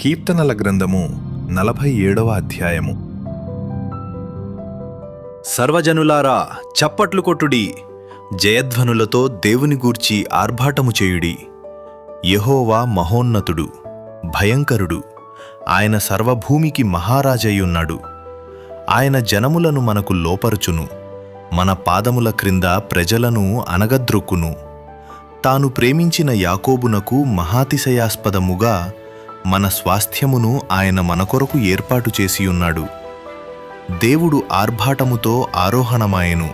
కీర్తనల గ్రంథము 47వ అధ్యాయము. సర్వజనులారా చప్పట్లు కొట్టుడి, జయధ్వనులతో దేవుని గూర్చి ఆర్భాటము చేయుడి. యెహోవా మహోన్నతుడు, భయంకరుడు, ఆయన సర్వభూమికి మహారాజయ్యున్నాడు. ఆయన జనములను మనకు లోపరుచును, మన పాదముల క్రింద ప్రజలను అనగద్రొక్కును. తాను ప్రేమించిన యాకోబునకు మహాతిశయాస్పదముగా మన స్వాస్థ్యమును ఆయన మన కొరకు ఏర్పాటు చేసియున్నాడు. దేవుడు ఆర్భాటముతో ఆరోహణమాయెను,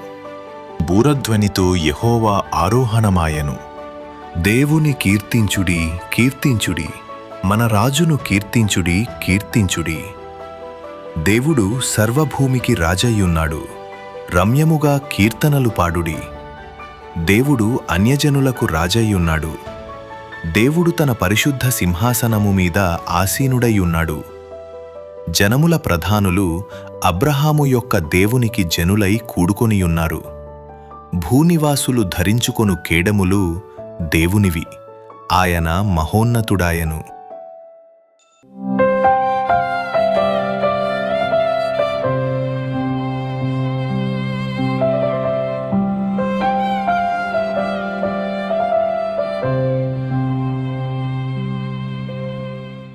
బూరధ్వనితో యెహోవా ఆరోహణమాయెను. దేవుని కీర్తించుడి, కీర్తించుడి, మన రాజును కీర్తించుడి, కీర్తించుడి. దేవుడు సర్వభూమికి రాజయ్యున్నాడు, రమ్యముగా కీర్తనలు పాడుడి. దేవుడు అన్యజనులకు రాజయ్యున్నాడు. దేవుడు తన పరిశుద్ధ సింహాసనము మీద ఆసీనుడయ్యున్నాడు. జనముల ప్రధానులు అబ్రహాము యొక్క దేవునికి జనులై కూడుకొనియున్నారు. భూనివాసులు ధరించుకొను కేడములు దేవునివి, ఆయన మహోన్నతుడాయను.